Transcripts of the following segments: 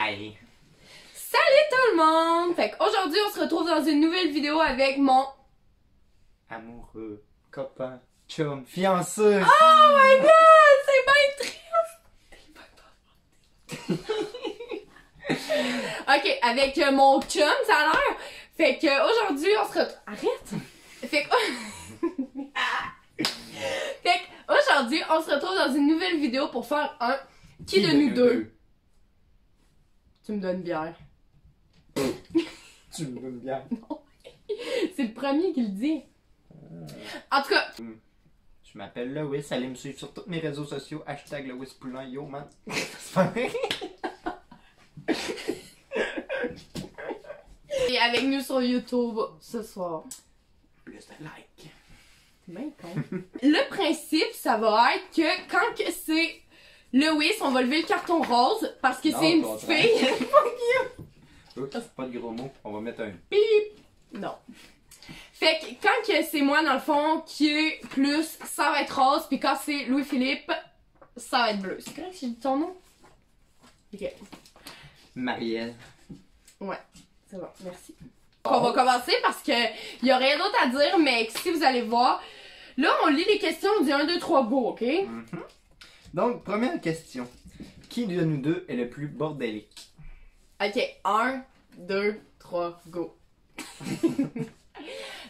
Bye! Salut tout le monde! Fait qu'aujourd'hui, on se retrouve dans une nouvelle vidéo avec mon... Amoureux, copain, chum, fiancé! Oh my god! C'est bien triste! Ok, avec mon chum, ça a l'air. Fait qu'aujourd'hui, on se retrouve... Arrête! Fait que... Fait qu'aujourd'hui, on se retrouve dans une nouvelle vidéo pour faire un Qui de nous deux? Tu me donnes bière. Tu me donnes bien. C'est le premier qui le dit. En tout cas... Je m'appelle Lewis, allez me suivre sur tous mes réseaux sociaux, hashtag Lewis Poulain, yo man. C'est pas vrai? Et avec nous sur YouTube ce soir. Plus de likes. C'est bien con. Le principe, ça va être que quand que c'est Lewis, on va lever le carton rose parce que Non, c'est une au petite contraire. fille. Fuck you! Oups, pas de gros mots, on va mettre un Bip! Non. Fait que quand que c'est moi, dans le fond, qui est plus, ça va être rose, puis quand c'est Louis-Philippe, ça va être bleu. C'est correct si j'ai dit ton nom? Ok. Marielle. Ouais, c'est bon, merci. On va commencer parce que y a rien d'autre à dire, mais si vous allez voir, là, on lit les questions, on dit 1, 2, 3, go, ok? Donc, première question. Qui de nous deux est le plus bordélique? Ok, 1, 2, 3, go.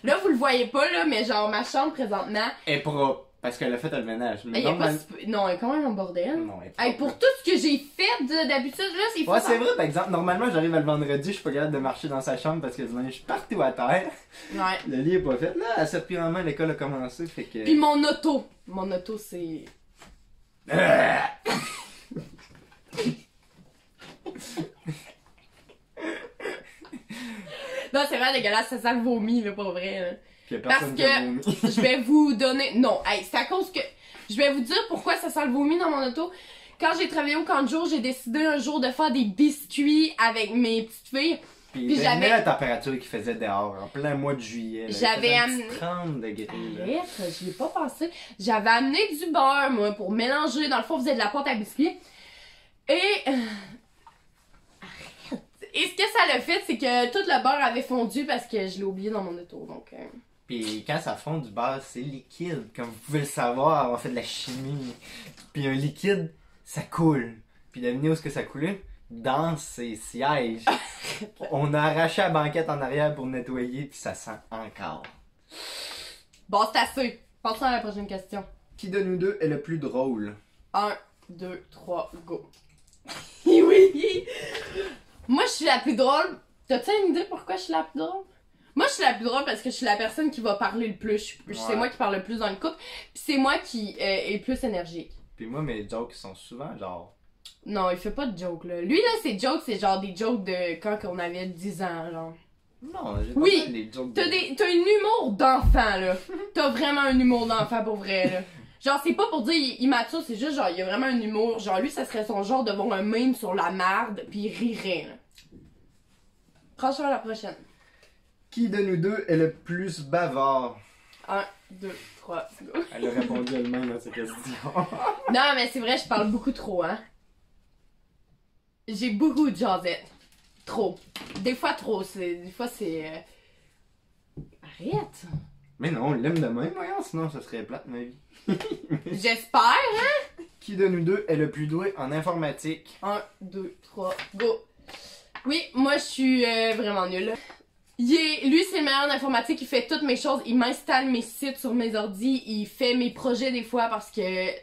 Là, vous le voyez pas, là, mais genre, ma chambre, présentement... Est propre, parce qu'elle a fait le ménage. Mais y a pas normal- non, elle est quand même un bordel. Non, elle est Hey, propre. pour tout ce que j'ai fait d'habitude, là, c'est fou. Ouais, c'est vrai, par exemple, normalement, j'arrive le vendredi, je suis pas capable de marcher dans sa chambre parce que je suis partout à terre. Ouais. Le lit est pas fait. Là, à 7 puis en main, l'école a commencé, fait que... Puis mon auto. Mon auto, c'est... Non, c'est vraiment dégueulasse, ça sent le vomi, là, pour vrai, là. Puis y a Parce personne qui a vomi. que je vais vous donner... Non, hey, c'est à cause que... Je vais vous dire pourquoi ça sent le vomi dans mon auto. Quand j'ai travaillé au camp de jour, j'ai décidé un jour de faire des biscuits avec mes petites filles. Puis Puis j'avais j'avais... la température qu'il faisait dehors, en plein mois de juillet. Là. J'avais Il faisait un amené- petit 30 degrés, là. Arrête, j'y ai pas pensé. J'avais amené du beurre, moi, pour mélanger. Dans le fond, vous avez de la pâte à biscuits. Et... Arrête. Et ce que ça l'a fait, c'est que tout le beurre avait fondu parce que je l'ai oublié dans mon auto, donc... Puis quand ça fond du beurre, c'est liquide. Comme vous pouvez le savoir, on fait de la chimie. Puis un liquide, ça coule. Puis devinez où est-ce que ça coulait? Dans ses sièges. On a arraché la banquette en arrière pour nettoyer, puis ça sent encore. Bon, c'est assez. Passons à la prochaine question. Qui de nous deux est le plus drôle? 1, 2, 3, go. Oui! Moi, je suis la plus drôle. T'as-tu une idée pourquoi je suis la plus drôle? Moi, je suis la plus drôle parce que je suis la personne qui va parler le plus. C'est Ouais. moi qui parle le plus dans le couple. Puis c'est moi qui est le plus énergique. Puis moi, mes jokes sont souvent genre... Non, il fait pas de jokes, là. Lui, là, ses jokes, c'est genre des jokes de quand on avait 10 ans, genre. Non, j'ai pas Oui, fait des jokes T'as un humour d'enfant, là. T'as vraiment un humour d'enfant pour vrai, là. Genre, c'est pas pour dire il est immature, c'est juste genre, il y a vraiment un humour. Genre, lui, ça serait son genre de voir un meme sur la marde, pis il rirait, là. Franchement, la prochaine. Qui de nous deux est le plus bavard? 1, 2, 3, go. Elle a répondu elle-même à ces questions. Non, mais c'est vrai, je parle beaucoup trop, hein. J'ai beaucoup de jasette. Trop. Des fois, trop. Des fois, c'est... Arrête. Mais non, on l'aime de même, voyons, sinon ça serait plate ma vie. J'espère, hein. Qui de nous deux est le plus doué en informatique? 1, 2, 3, go. Oui, moi, je suis vraiment nulle. Lui, c'est le meilleur en informatique. Il fait toutes mes choses. Il m'installe mes sites sur mes ordis. Il fait mes projets des fois parce que,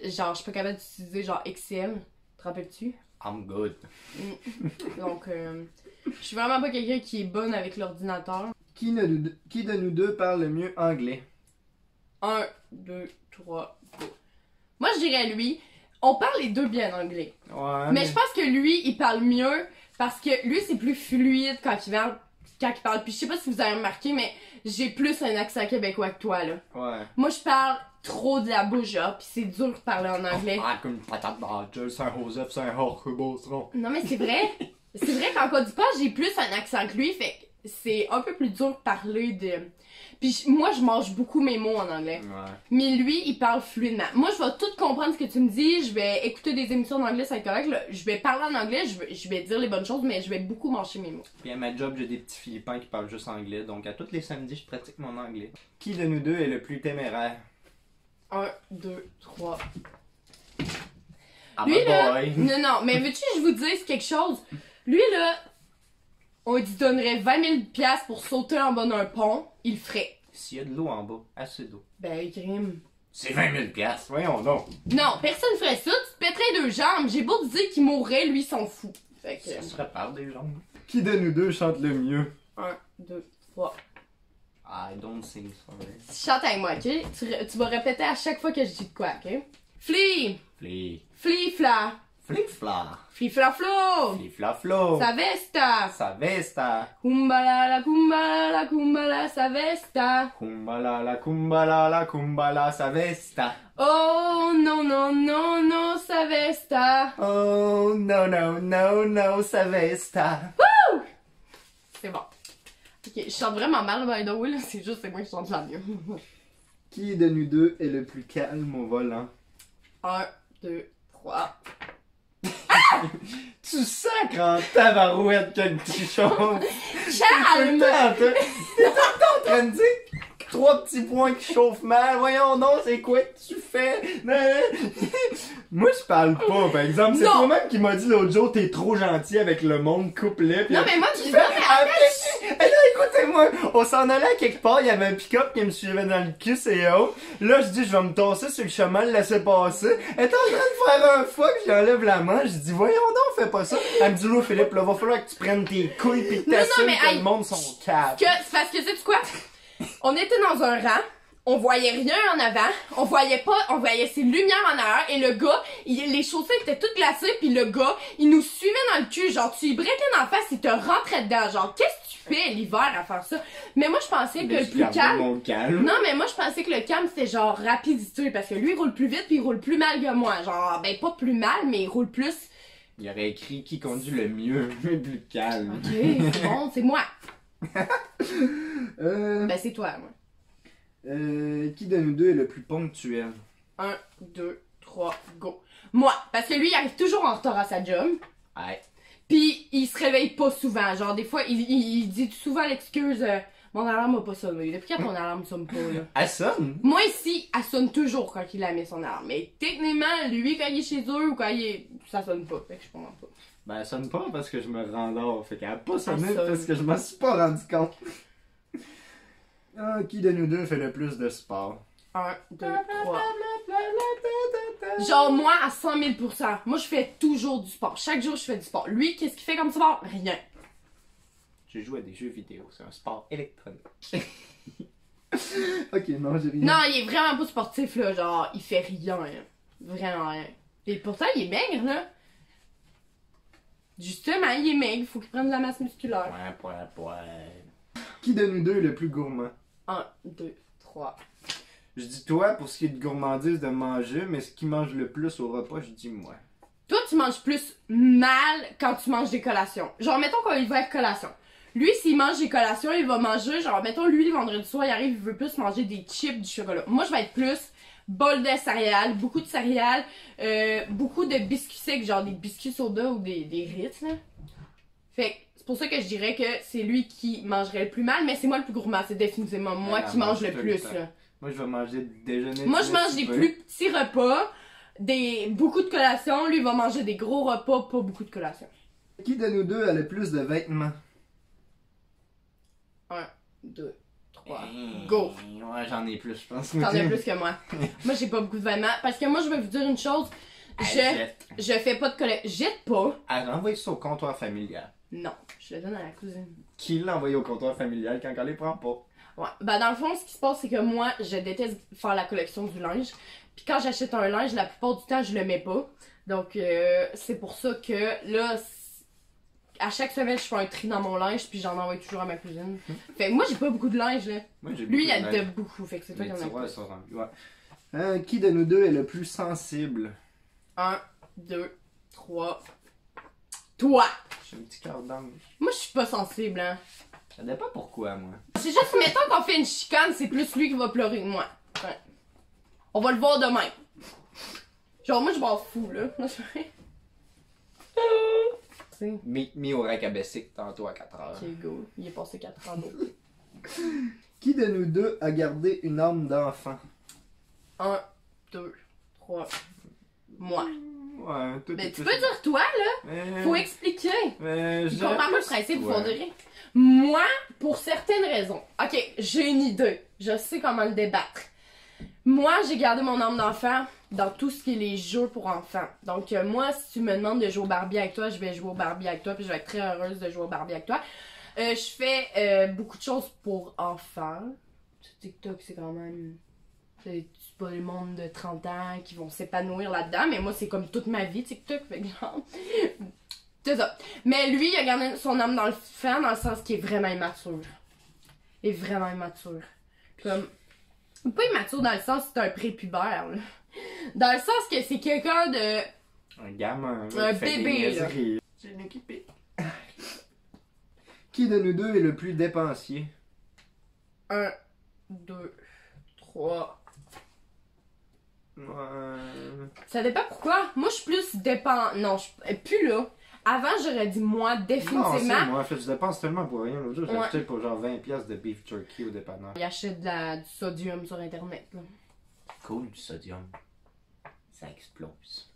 genre, je suis pas capable d'utiliser, genre, Excel. Te rappelles-tu? I'm good. Donc, je suis vraiment pas quelqu'un qui est bonne avec l'ordinateur. Qui de nous deux parle le mieux anglais? 1, 2, 3, go. Moi, je dirais lui. On parle les deux bien anglais. Ouais, Mais je pense que lui, il parle mieux parce que lui, c'est plus fluide quand il parle. Puis je sais pas si vous avez remarqué, mais j'ai plus un accent québécois que toi, là. Ouais. Moi, je parle trop de la bouche, genre, pis c'est dur de parler en anglais. Ah, comme une patate badger, c'est un Joseph, c'est un Jorge Beauceron. Non, mais c'est vrai. C'est vrai qu'en Côte d'Ivoire, j'ai plus un accent que lui, fait que c'est un peu plus dur de parler de... Puis moi, je mange beaucoup mes mots en anglais. Ouais. Mais lui, il parle fluidement. Moi, je vais tout comprendre ce que tu me dis. Je vais écouter des émissions en anglais, ça va être correct. Là. Je vais parler en anglais, je vais dire les bonnes choses, mais je vais beaucoup mâcher mes mots. Puis à ma job, j'ai des petits Philippins qui parlent juste anglais, donc à tous les samedis, je pratique mon anglais. Qui de nous deux est le plus téméraire? 1, 2, 3. Ah, Lui, my là... boy. Non, mais veux-tu que je vous dise quelque chose? Lui, là, on lui donnerait 20 000 $ pour sauter en bas d'un pont, il le ferait. S'il y a de l'eau en bas, assez d'eau. Ben, crime. C'est 20 000 $, voyons donc. Non, personne ferait ça, tu te pèterais deux jambes. J'ai beau te dire qu'il mourrait, lui, il s'en fout. Fait que... Ça se répare des jambes. Qui de nous deux chante le mieux? 1, 2, 3. I don't sing sorry. Chante avec moi, ok? Tu vas répéter à chaque fois que je dis de quoi, ok? Flee! Fli. Flee-fla! Flip-fla. Flee-fla-flo! Fli-fla-flo. Sa vesta! Sa vesta. Kumbala, kumbala, kumbala, sa vesta! Kumbala la kumbala la kumbala sa vesta. Oh non, non, non, non, sa vesta! Oh no no no no sa vesta. C'est bon. Ok, je chante vraiment mal, by the way, là. C'est juste, c'est moi qui chante la mieux. Qui de nous deux est le plus calme au volant? 1, 2, 3. Tu sacres en tabarouette quelque chose. Calme! T'es tout le temps en train de dire 3 petits points qui chauffent mal. Voyons donc, c'est quoi que tu fais? Moi, je parle pas, par exemple. C'est Non. toi-même qui m'a dit l'autre jour, t'es trop gentil avec le monde, coupe-les. Non, mais moi, tu fais... Et là, écoutez-moi, on s'en allait à quelque part, il y avait un pick-up qui me suivait dans le cul, c'est haut. Là, je dis, je vais me tasser sur le chemin, le laisser passer. Elle est en train de faire un fuck, j'enlève la main, je dis, voyons donc, fais pas ça. Elle me dit, là, Philippe, là, va falloir que tu prennes tes couilles pis que t'assumes mais que hey, le monde sont calmes. c'est parce que, sais-tu quoi? On était dans un rang, on voyait rien en avant, on voyait ses lumières en arrière, et le gars, les chaussées étaient toutes glacées, puis le gars, il nous suivait dans le cul, genre, tu lui breakais dans la face, il te rentrait dedans, genre, qu'est-ce que tu fais l'hiver à faire ça? Mais moi, je pensais que le plus calme... Non, mais moi, je pensais que le calme, c'était genre rapidité, parce que lui, il roule plus vite, puis il roule plus mal que moi, genre, ben, pas plus mal, mais il roule plus... Il aurait écrit qui conduit le mieux, le plus calme. Ok, c'est bon, c'est moi. Ben, c'est toi, moi. Qui de nous deux est le plus ponctuel? 1, 2, 3, go. Moi, parce que lui, il arrive toujours en retard à sa job. Ouais. Pis il se réveille pas souvent. Genre, des fois, il dit souvent l'excuse mon alarme a pas sonné. Depuis quand ton alarme sonne pas, là? Elle sonne? Moi, ici, elle sonne toujours quand il a mis son alarme. Mais techniquement, lui, quand il est chez eux ou quand il est. Ça sonne pas. Fait que je comprends pas. Ben, elle sonne pas parce que je me rendors. Fait qu'elle a pas sonné Elle sonne. parce que je m'en suis pas rendu compte. Qui de nous deux fait le plus de sport? 1, 2, 3. Genre, moi, à 100 000 %. Moi, je fais toujours du sport. Chaque jour, je fais du sport. Lui, qu'est-ce qu'il fait comme sport? Rien. Je joue à des jeux vidéo. C'est un sport électronique. Ok, non, j'ai rien. Non, il est vraiment pas sportif, là. Genre, il fait rien. Hein. Vraiment rien. Et pourtant, il est maigre, là. Justement, il est maigre. Faut qu'il prenne de la masse musculaire. Qui de nous deux est le plus gourmand? 1, 2, 3. Je dis toi pour ce qui est de gourmandise de manger, mais ce qui mange le plus au repas, je dis moi. Toi, tu manges plus mal quand tu manges des collations. Genre, mettons quand il va être collation. Lui, s'il mange des collations, il va manger, genre, mettons, lui, le vendredi soir, il arrive, il veut plus manger des chips, du chocolat. Moi, je vais être plus bol de céréales, beaucoup de céréales, beaucoup de biscuits secs, genre des biscuits soda ou des Ritz, là. Fait que c'est pour ça que je dirais que c'est lui qui mangerait le plus mal, mais c'est moi le plus gourmand, c'est définitivement moi qui mange le plus, là. Moi, je vais manger déjeuner. Moi, je mange des plus petits repas, beaucoup de collations. Lui, il va manger des gros repas, pas beaucoup de collations. Qui de nous deux a le plus de vêtements? 1, 2, 3, go! Ouais, j'en ai plus, je pense. T'en as plus que moi. Moi, j'ai pas beaucoup de vêtements. Parce que moi, je vais vous dire une chose. Je fais pas de collection. Jette pas. Elle a envoyé ça au comptoir familial. Non, je le donne à la cousine. Qui l'a envoyé au comptoir familial quand elle les prend pas? Ouais. Ben, dans le fond, ce qui se passe, c'est que moi, je déteste faire la collection du linge. Puis quand j'achète un linge, la plupart du temps, je le mets pas. Donc, c'est pour ça que là, à chaque semaine, je fais un tri dans mon linge, puis j'en envoie toujours à ma cousine. Fait que moi, j'ai pas beaucoup de linge, là. Moi, j'ai Lui, il beaucoup de a linge. de beaucoup, fait que c'est toi Les qui en as tiroirs plus. sont remplis, ouais. Qui de nous deux est le plus sensible? 1, 2, 3. Toi! J'ai un petit cœur d'ange. Moi, je suis pas sensible, hein. Ça dépend pourquoi, moi. C'est juste, mettons qu'on fait une chicane, c'est plus lui qui va pleurer que moi. Ouais. On va le voir demain. Genre, moi, je m'en fous, là. Moi, je... Meet me au Racabessic tantôt à 4h. Ok, go. Il est passé 4 ans d'eau. Qui de nous deux a gardé une âme d'enfant? 1, 2, 3. Moi. Ouais, tout Mais tu peux dire toi, là. Faut expliquer. Je Je comprends pas le principe, vous direz. Moi, pour certaines raisons. Ok, j'ai une idée. Je sais comment le débattre. Moi, j'ai gardé mon âme d'enfant dans tout ce qui est les jeux pour enfants. Donc, moi, si tu me demandes de jouer au Barbie avec toi, je vais jouer au Barbie avec toi, puis je vais être très heureuse de jouer au Barbie avec toi. Je fais beaucoup de choses pour enfants. TikTok, c'est quand même... C'est pas le monde de 30 ans qui vont s'épanouir là-dedans, mais moi, c'est comme toute ma vie, TikTok, fait que genre... C'est ça. Mais lui, il a gardé son âme dans le fan dans le sens qu'il est vraiment immature. Il est vraiment immature. Comme... Pas immature dans le sens que c'est un prépubère, là. Dans le sens que c'est quelqu'un de... Un gamin. Un bébé, là. C'est une équipée. Qui de nous deux est le plus dépensier? 1, 2, 3... Ça dépend pourquoi. Moi, je suis plus Non, plus là. Avant, j'aurais dit moi, définitivement. Non, c'est moi. En fait, je dépense tellement pour rien. L'autre jour, j'ai Ouais. acheté pour genre 20$ de beef jerky au dépanneur. Il achète du sodium sur Internet, là. Cool, du sodium. Ça explose.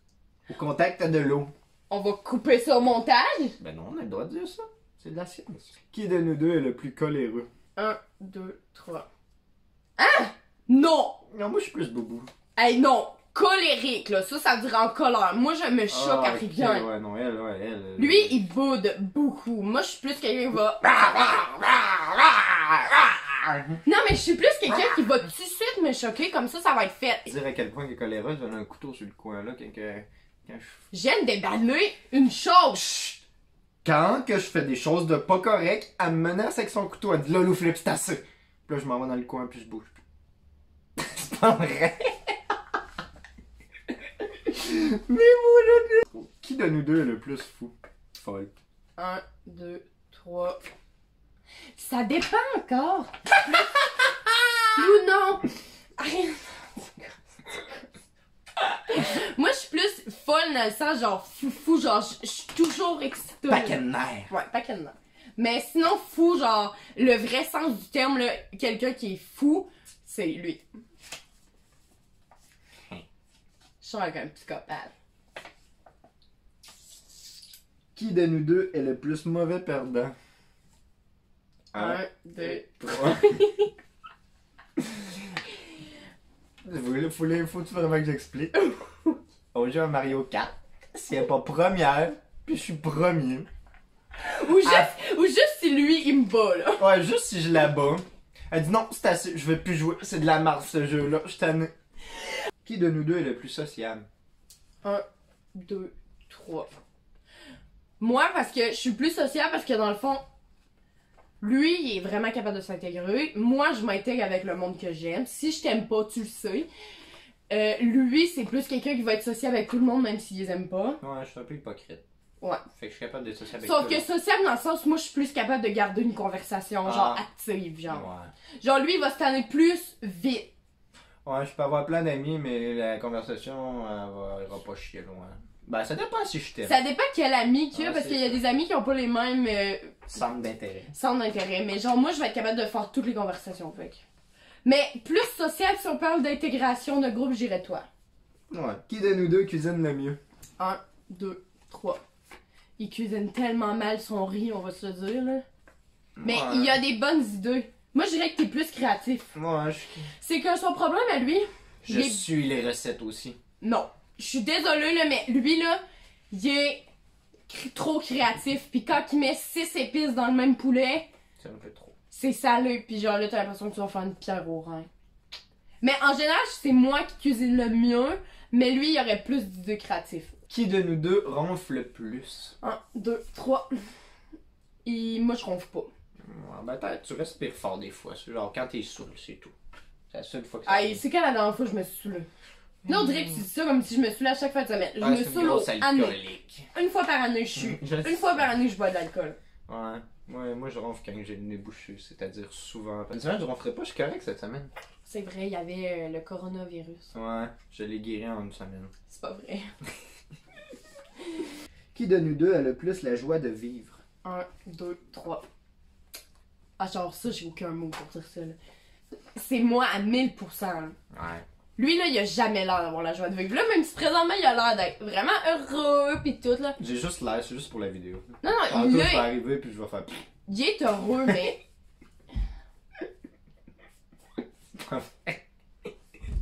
Au contact de l'eau. On va couper ça au montage. Ben non, on a le droit de dire ça. C'est de la science. Qui de nous deux est le plus coléreux? 1, 2, 3. Ah! Non! Non, moi, je suis plus boubou. Hey, non! Colérique, là. Ça veut dire en colère. Moi, je me choque à rien. Ouais, non, elle. Lui, il boude beaucoup. Moi, je suis plus quelqu'un qui va... Non, mais je suis plus quelqu'un qui va tout de suite me choquer. Comme ça va être fait. Dire à quel point il est coléreux, je donne un couteau sur le coin, là, quand je... J'aime déballer une chose. Chut! Quand que je fais des choses de pas correctes, elle me menace avec son couteau, elle dit Lolo Flip, c'est assez. Puis là, je m'en vais dans le coin, puis je bouge plus. C'est pas vrai! Mais moi, qui de nous deux est le plus fou? Folle. 1, 2, 3. Ça dépend encore. Ou non. Moi, je suis plus folle dans le sens genre fou, genre je suis toujours excitée. Paquet de nerfs. Ouais, paquet de nerfs. Mais sinon, fou, genre le vrai sens du terme, là, quelqu'un qui est fou, c'est lui. Je suis avec un psychopathe. Qui de nous deux est le plus mauvais perdant? 1, 2, 3. Faut-tu vraiment que j'explique? On joue à Mario Kart. Si elle est pas première, puis je suis premier. Ou juste si lui, il me bat, là. Ouais, juste si je la bats. Elle dit non, c'est assez, je veux plus jouer. C'est de la marde ce jeu-là. Je t'en... Qui de nous deux est le plus sociable? 1, 2, 3. Moi, parce que je suis plus sociable, parce que dans le fond, lui, il est vraiment capable de s'intégrer. Moi, je m'intègre avec le monde que j'aime. Si je t'aime pas, tu le sais. Lui, c'est plus quelqu'un qui va être sociable avec tout le monde, même s'il les aime pas. Ouais, je suis un peu hypocrite. Ouais. Fait que je suis capable d'être sociable avec Sauf tout que sociable dans le sens où moi, je suis plus capable de garder une conversation, genre active, genre. Ouais. Genre, lui, il va se tanner plus vite. Ouais, je peux avoir plein d'amis, mais la conversation, elle va pas chier loin. Ben, ça dépend si je t'aime. Ça dépend quel ami qu'il y a, Ouais, parce c'est qu'il y a ça. des amis qui ont pas les mêmes Centre d'intérêt. centres d'intérêt. Mais genre, moi, je vais être capable de faire toutes les conversations, fait que. Mais plus social, si on parle d'intégration de groupe, j'irais toi. Ouais. Qui de nous deux cuisine le mieux? 1, 2, 3. Il cuisine tellement mal son riz, on va se le dire, là. Mais Ouais. il a des bonnes idées. Moi, je dirais que t'es plus créatif. Ouais, C'est que son problème à lui... je suis les recettes aussi. Non. Je suis désolée, là, mais lui, là, il est trop créatif. Puis quand il met 6 épices dans le même poulet, C'est un peu trop. c'est salé. Puis genre, là, t'as l'impression que tu vas faire une pierre au rein. Mais en général, c'est moi qui cuisine le mieux. Mais lui, il aurait plus d'idées créatives. Qui de nous deux ronfle le plus? 1, 2, 3. Et moi, je ronfle pas. Ouais, ben, tu respires fort des fois. C'est genre quand t'es saoul, c'est tout. C'est la seule fois que ça Ah, arrive. c'est quand la dernière fois que je me suis saoulée? Là, on dirait que tu dis ça comme si je me saoulais à chaque fin de semaine. Je Ouais, me c'est une saoule grosse aux années. alcoolique. Une fois par année, je suis. Je Une sais. fois par année, je bois de l'alcool. Ouais. Ouais, moi je ronfle quand j'ai le nez bouché, c'est-à-dire souvent. Une semaine, je ronflerai pas, je suis correct cette semaine. C'est vrai, il y avait le coronavirus. Ouais, je l'ai guéri en une semaine. C'est pas vrai. Qui de nous deux a le plus la joie de vivre? 1, 2, 3. Ah, genre ça, j'ai aucun mot pour dire ça, là. C'est moi à 1000%. Là. Ouais. Lui, là, il a jamais l'air d'avoir la joie de vivre. Là, même si présentement, il a l'air d'être vraiment heureux pis tout, là. J'ai juste l'air, c'est juste pour la vidéo. Non, En non, tout, là, je vais arriver puis je vais faire. il est heureux, mais...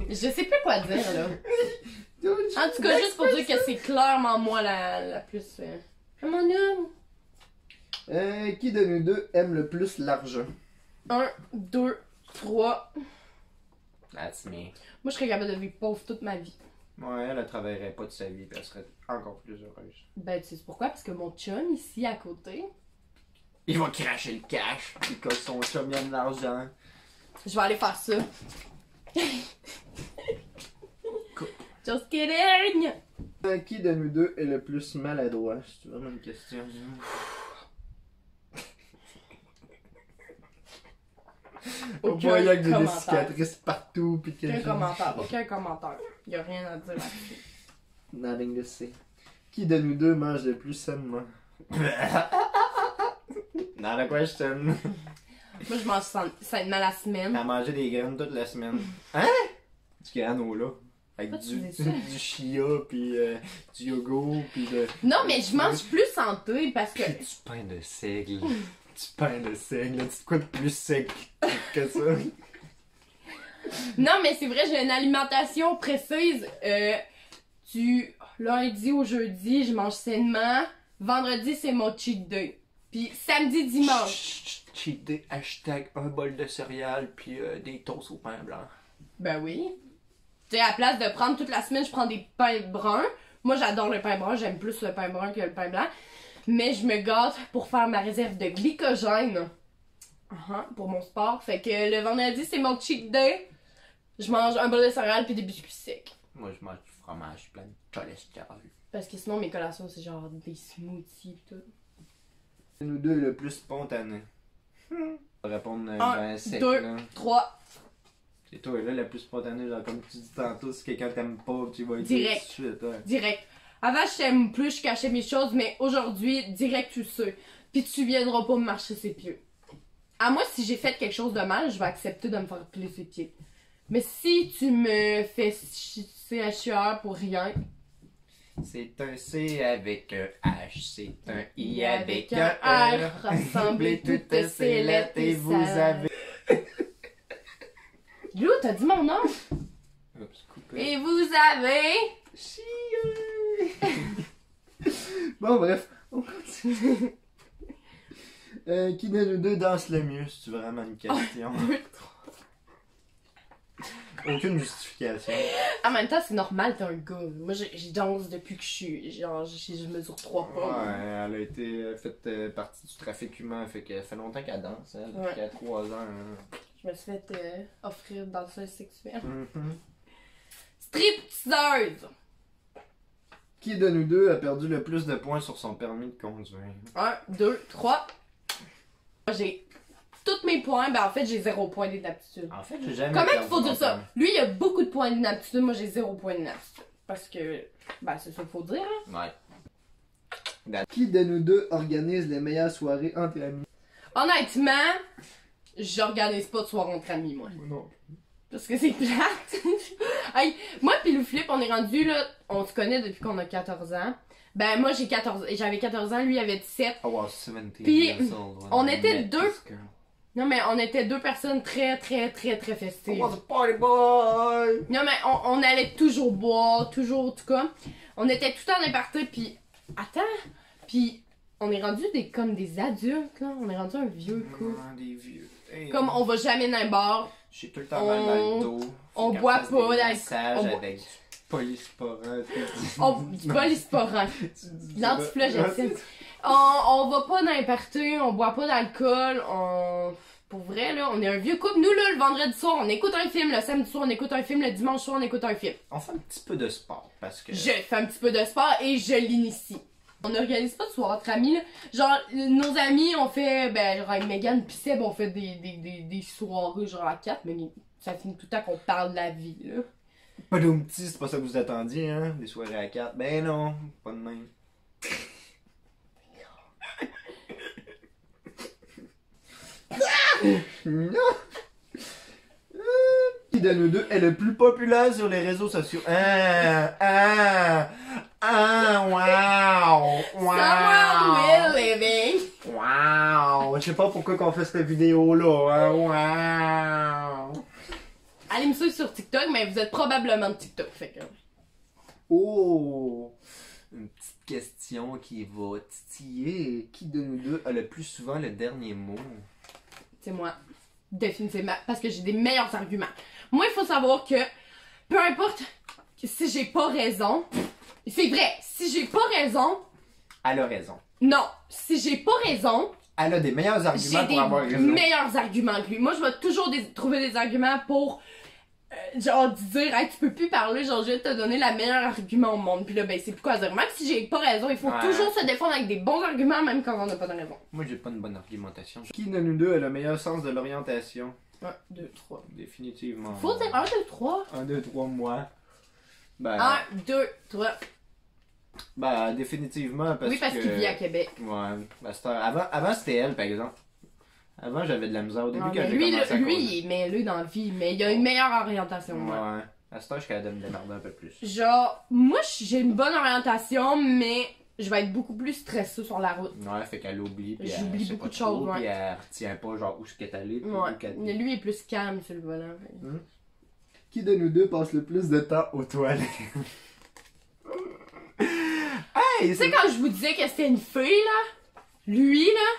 Je sais plus quoi dire, là. En tout cas, juste pour dire que c'est clairement moi la plus... Mon homme. Qui de nous deux aime le plus l'argent? 1, 2, 3. That's me. Moi, je serais capable de vivre pauvre toute ma vie. Ouais, elle ne travaillerait pas de sa vie puis elle serait encore plus heureuse. Ben, tu sais pourquoi? Parce que mon chum, ici, à côté... Il va cracher le cash puis que son chum aime l'argent. Je vais aller faire ça. Just kidding! Qui de nous deux est le plus maladroit? C'est vraiment une question. Aucun voit, il y a que des commentaire. cicatrices partout puis que Aucun commentaire, aucun commentaire. Y'a rien à dire là-dessus. Nothing to say. Qui de nous deux mange le plus sainement? Not a question. Moi, je mange sainement la semaine. À manger des graines toute la semaine. Hein? Du granola. Avec Pourquoi du, tu dis ça? du chia, puis du yogourt, puis de... Non, mais je mange plus santé parce que... Puis du pain de seigle. Du pain de seigle. Tu quoi de plus sec que ça? Non, mais c'est vrai, j'ai une alimentation précise. Du lundi au jeudi, je mange sainement. Vendredi, c'est mon cheat day. Puis samedi, dimanche. Cheat day, hashtag un bol de céréales, puis des toasts au pain blanc. Ben oui. Tu sais, à la place de prendre toute la semaine, je prends des pains bruns. Moi, j'adore le pain brun. J'aime plus le pain brun que le pain blanc. Mais je me gâte pour faire ma réserve de glycogène. Pour mon sport. Fait que le vendredi, c'est mon cheat day. Je mange un bol de céréales puis des biscuits secs. Moi, je mange du fromage plein de cholestérol. Parce que sinon, mes collations, c'est genre des smoothies et tout. Nous deux, le plus spontané. Répondre Un, sec, 2, là. 3. C'est toi, là, le plus spontané, genre, comme tu dis tantôt, si quelqu'un t'aime pas, tu vas lui Direct. dire tout de suite, ouais. Direct. Avant, je t'aime plus, je cachais mes choses, mais aujourd'hui, direct, tu sais. Puis tu viendras pas me marcher ses pieds. À moi, si j'ai fait quelque chose de mal, je vais accepter de me faire piler ses pieds. Mais si tu me fais CHR pour rien... C'est un C avec un H, c'est un I avec un un R. R. Rassemblez toutes ces lettres et vous avez... Lou, t'as dit mon nom? Oups, coupé. Et vous avez... Bon, bref, on continue. Qui de nous deux danse le mieux, c'est vraiment une question. Aucune justification. En même temps, c'est normal, t'es un gars. Moi, je danse depuis que je suis... Genre, je mesure 3 pas. Ouais, elle a été faite partie du trafic humain, fait que ça fait longtemps qu'elle danse, elle, Ouais. depuis qu'elle a 3 ans. Hein. Je me suis fait offrir danseuse sexuelle. Mhm. Stripteaseuse! Qui de nous deux a perdu le plus de points sur son permis de conduire? 1, 2, 3. J'ai tous mes points. Ben, en fait, j'ai 0 point d'inaptitude. En fait, j'ai jamais Comment perdu il faut mon dire ça? permis. Lui, il a beaucoup de points d'inaptitude. Moi, j'ai 0 point d'inaptitude. Parce que, ben, c'est ça qu'il faut dire. Hein? Ouais. Qui de nous deux organise les meilleures soirées entre amis? Honnêtement, j'organise pas de soirée entre amis, moi. Non. Parce que c'est plate. Hey, moi pis Lou Philippe, on est rendu là, on se connaît depuis qu'on a 14 ans. Ben moi j'avais 14 ans, lui il avait 17. Oh wow, 17 Puis, years old, when on I était met deux. this girl. Non mais on était deux personnes très I festives. was a party boy! Non mais on allait toujours boire, toujours en tout cas. On était tout le temps dans les parties pis attends, pis on est rendu comme des adultes là, on est rendu un vieux couple. Des vieux. Hey. Comme on va jamais dans un bar. J'ai tout le temps mal dans le dos. on Faut boit qu'elle fasse pas des d'alcool. massages On boit- avec du polysporin. Du polysporin. L'antiflagellantine. On va pas dans les parties, on boit pas d'alcool, Pour vrai, là, on est un vieux couple. Nous, là, le vendredi soir, on écoute un film, le samedi soir, on écoute un film, le dimanche soir, on écoute un film. On fait un petit peu de sport parce que. Je fais un petit peu de sport et je l'initie. On n'organise pas de soirée entre amis, là. Genre, nos amis, on fait, ben, genre, avec Megan pis Seb, on fait des soirées, genre, à 4, mais ça finit tout le temps qu'on parle de la vie, là. Pas d'un petit, c'est pas ça que vous attendiez, hein? Des soirées à 4. Ben non, pas de même. Non! Qui de nous deux est le plus populaire sur les réseaux sociaux? Wow! Someone will living! Wow! Je sais pas pourquoi qu'on fait cette vidéo-là, hein? Wow! Allez me suivre sur TikTok, mais vous êtes probablement de TikTok, fait que... Oh! Une petite question qui va titiller. Qui de nous deux a le plus souvent le dernier mot? C'est moi. Définitivement. Parce que j'ai des meilleurs arguments. Moi, il faut savoir que, peu importe si j'ai pas raison, c'est vrai, si j'ai pas raison... Elle a raison. Non, si j'ai pas raison... Elle a des meilleurs arguments j'ai pour avoir raison. des meilleurs arguments que lui. Moi, je vais toujours trouver des arguments pour... genre dire, hey, tu peux plus parler, genre je vais te donner le meilleur argument au monde. Puis là, ben c'est pourquoi dire, même si j'ai pas raison, il faut toujours se défendre avec des bons arguments, même quand on n'a pas de raison. Moi, j'ai pas une bonne argumentation. Qui de nous deux a le meilleur sens de l'orientation? 1, 2, 3. Définitivement. Faut dire 1, 2, 3. 1, 2, 3, moi. Ben, 1, 2, 3. Ben, définitivement, parce que... Oui, parce qu'il vit à Québec. Ouais. Ben, avant, c'était elle, par exemple. Avant, j'avais de la misère au début Non, quand mais j'ai lui, commencé à lui, causer. il est mêlé dans la vie, mais il a une meilleure orientation que moi. Ouais. À ce temps, je suis capable de me démerder un peu plus. Genre, moi, j'ai une bonne orientation, mais je vais être beaucoup plus stressée sur la route. Ouais, fait qu'elle oublie, puis J'oublie elle sait beaucoup pas de choses, trop, ouais. puis elle retient pas, genre, où est-ce qu'elle est allée, puis Ouais. où qu'elle Mais lui, il est plus calme sur le volant. Qui de nous deux passe le plus de temps aux toilettes? Hey! Tu sais, quand je vous disais que c'était une fille, là, lui, là,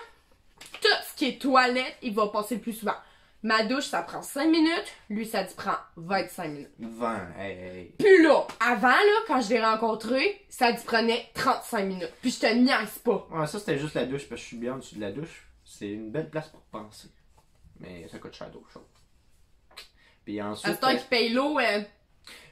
tout ce qui est toilette, il va passer le plus souvent. Ma douche, ça prend 5 minutes. Lui, ça te prend 25 minutes. 20, hey. Puis là, avant, là, quand je l'ai rencontré, ça te prenait 35 minutes. Puis je te niaise pas. Ouais, ça, c'était juste la douche, parce que je suis bien en dessous de la douche. C'est une belle place pour penser. Mais ça coûte cher d'autres choses. Puis À ensuite... ce temps qu'il paye l'eau,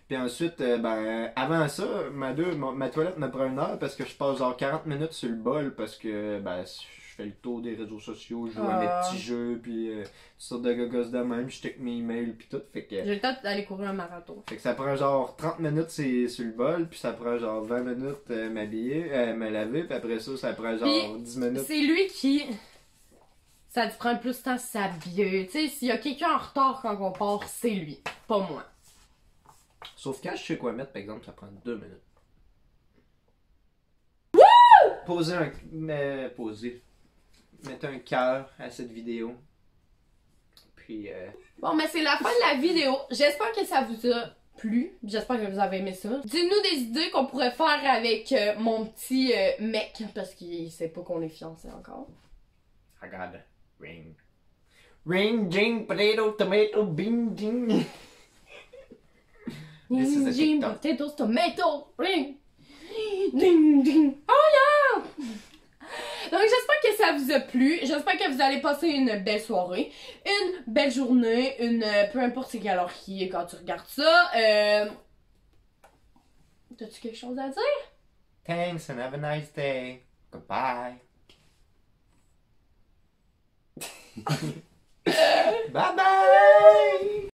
Puis ensuite, ben, avant ça, ma toilette me prend 1 heure parce que je passe genre 40 minutes sur le bol parce que, ben, je fais le tour des réseaux sociaux, je joue à mes petits jeux, puis toutes sortes de gogos de même, je check mes emails, puis tout, fait que... j'ai le temps d'aller courir un marathon. Fait que ça prend genre 30 minutes sur le bol, puis ça prend genre 20 minutes m'habiller, me laver, puis après ça, ça prend genre Puis, 10 minutes. C'est lui qui... Ça te prend le plus de temps à s'habiller. Tu sais, s'il y a quelqu'un en retard quand on part, c'est lui, pas moi. Sauf quand je sais quoi mettre, par exemple, ça prend 2 minutes. Poser. Mettre un cœur à cette vidéo. Puis, Bon, mais c'est la fin de la vidéo. J'espère que ça vous a plu. J'espère que vous avez aimé ça. Dites-nous des idées qu'on pourrait faire avec mon petit mec, parce qu'il sait pas qu'on est fiancés encore. regarde. Ring. Ring, jing, potato, tomato, bing, ding. This is a Ding, TikTok. potatoes, tomato, ring. Ding, ding. Oh yeah! Donc j'espère que ça vous a plu. J'espère que vous allez passer une belle soirée, une belle journée, peu importe c'est quelle heure qui est quand tu regardes ça. T'as-tu quelque chose à dire? Thanks and have a nice day. Goodbye. Bye bye.